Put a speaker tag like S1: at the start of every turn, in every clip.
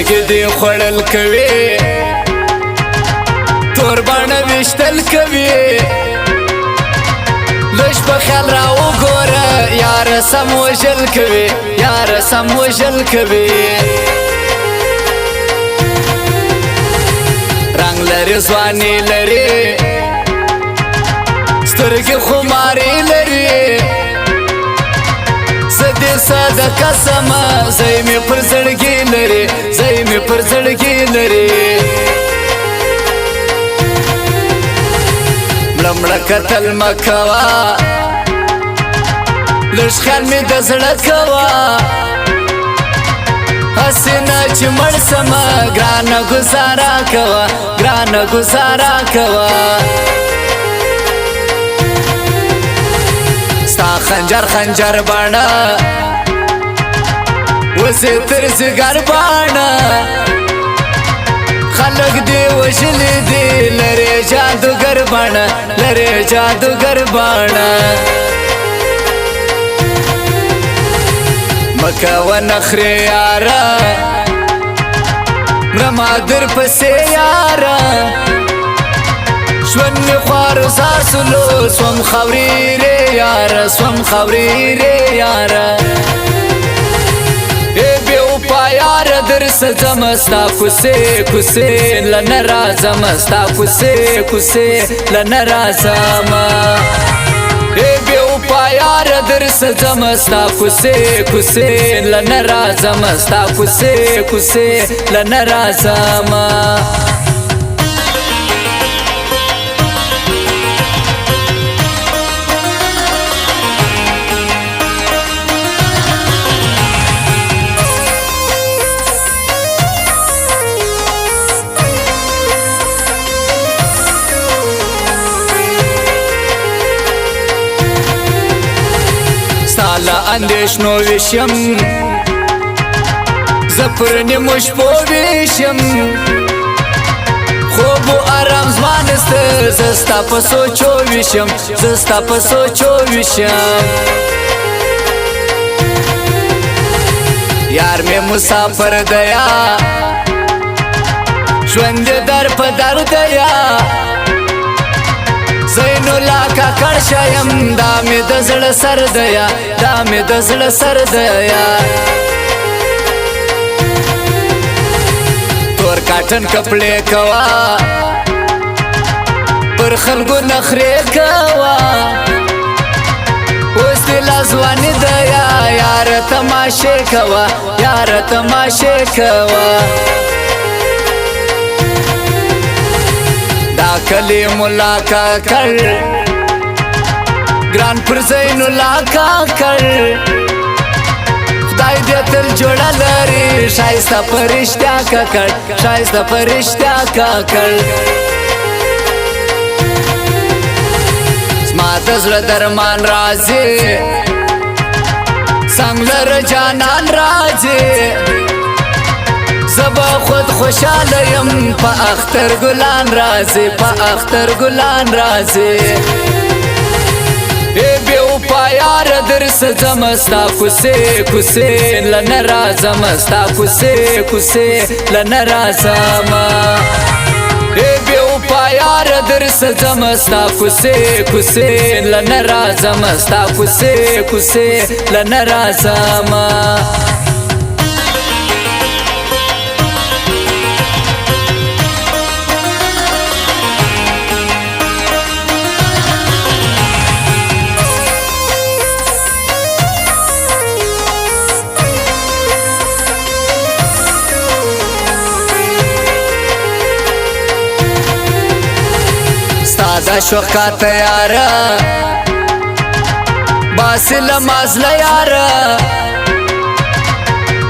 S1: سترګې دې خوړل کوي تور باڼه ویشتل کوي لږ په خیال را وګوره یاره سم وژل کوي یاره سم وژل کوي رنګ لري ځواني لري سترګې خمارې لري زدې ساده قسمه ځای مې پر زړګي لري ځای مې پر زړګي لري مړه کتل مه کوه لږ خیال مې د زړه کوه هسې نه چې مړ سمه ګرانه ګزاره کوه ګرانه ګزاره کوه ستا خنجر خنجر باڼه وزې تر ځګر باڼه خلق دې وژلي دي لرې جادوګر باڼه لرې جادوګر باڼه مه کوه نخرې یاره مرمه در پسې یاره ژوند مې خوارزار سلو سوم خاورېرې یاره سوم خاورېرې یاره یاره در سزم ستا کوسې کوسې لنه راځم ستا کوسې کوسې لنه راځم بې وفا یاره در سزم ستا کوسې کوسې لنه راځم ستا کوسې کوسې لنه راځم لا اندیشنو ویشم زپر نیمو شپو ویشم خوب و آرام زمانست زستا پا سوچو ویشم زستا پا سوچو ویشم یار می مسافر دیا ژوند در په در دیا زینو لاکا کړشایم دا مې د زړه سر دیا دا مې د زړه سر دیا تور کاټن کپړې کوا پر خلکو نخرې کوا اوس دې لا ځواني دیا یار تماشې کوا یار تماشې کوا کلی ملاقا کر گران پر زینو لاکا کر خدای دې تل جوړه لري شایسته پرشتیا ککړ شایسته پرشتیا ککړ زما د زړه درمان راځي څنګ لره جانان راځي زبا خود خوشاله یم په اختر ګلان راځي په اختر ګلان راځي بې وفا یاره در سزم ستا کوسې کوسې لنه راځم ستا کوسې کوسې لنه راځم بې وفا یاره در سزم ستا کوسې کوسې لنه راځم ستا کوسې کوسې لنه راځم دا شوقا تیارا باسل مازل یارا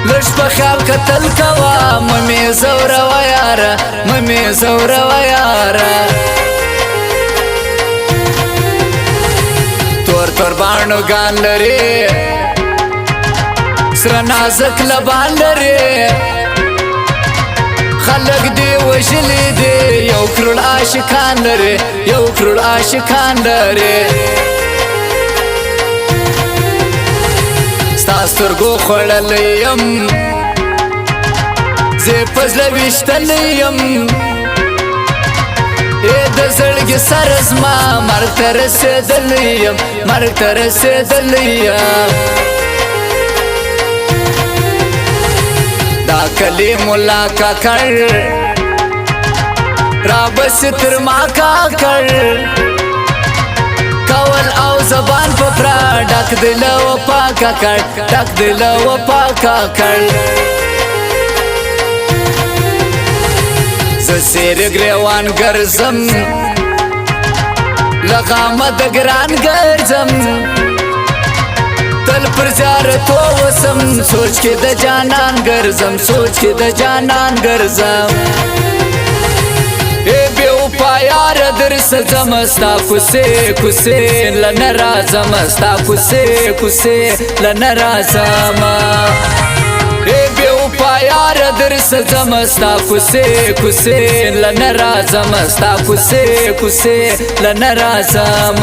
S1: لش په خیال قتل کوا ممی زورا و یارا ممی زورا و یارا تور تور باڼو ګان لري سره نازک لبان لري خلق دی وژلي دي یو کروڑ عاشقان لري یو کروڑ عاشقان لري ستا سترګو خوړلی یم زه پزله ویشتلیم د زړګي سره زما مرګ ته رسېدلی یم مرګ ته رسېدلی یم دا کلیم الله کاکړ رابسې تر ما کاکړ کول او زبان په پرا ډک دی له وفا کاکړ ډک دی له وفا کاکړ زه سیر ګریوان ګرځم لغامه د ګران ګرځم تل پر زیارتو وسم سوچ کې د جانان ګرځم سوچ کې د جانان ګرځم ای بے وفا یار درس زم ستا کوسې کوسې لنه راځم ستا کوسې کوسې لنه راځم ای بے وفا یار درس زم ستا کوسې کوسې لنه راځم ستا کوسې کوسې لنه راځم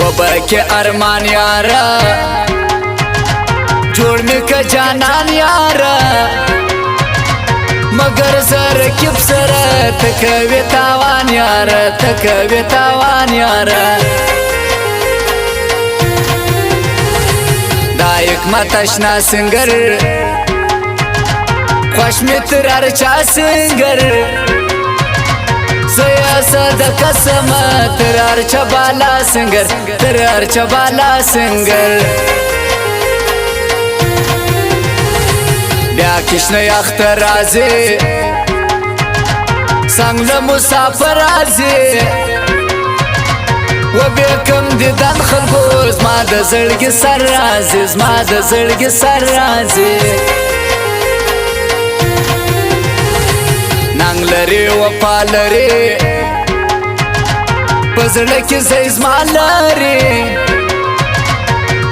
S1: وبکه ارمان یارا جوړ می که جانان یارا مگر زر کیب سره تکوي تاوان یارا تکوي تاوان یارا دا یک متشنا سنگر خوش می تر ارچا سنگر زیا صدا قسم تر ارچا بالا سنگر تر ارچا بالا سنگر بیا کشنه یخت رازی سنگ مسافر رازی و بیکم دیدن خلقو زما د زړګي سر رازی زما د زړګي سر رازی ننګ لري وفا لري پزړه کې زما لري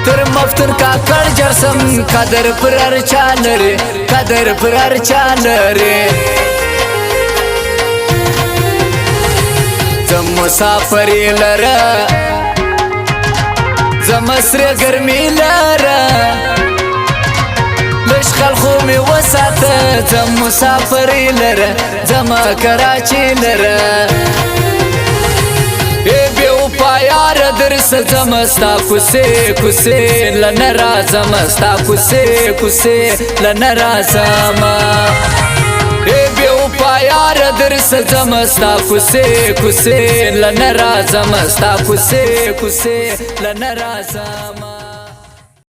S1: تر مفتون کاکړ جرسم قدر پر ارچا لري قدر پر ارچا لري زم مسافر لره زم سره ګرمي لره لش خلخو می وساته زم مسافر لره زم کراچي لره ای بے وفا یار درس زم ستا کوسې کوسې لنه راځم ستا کوسې کوسې لنه راځم ای بے وفا یار درس زم ستا کوسې کوسې لنه راځم ستا کوسې کوسې لنه راځم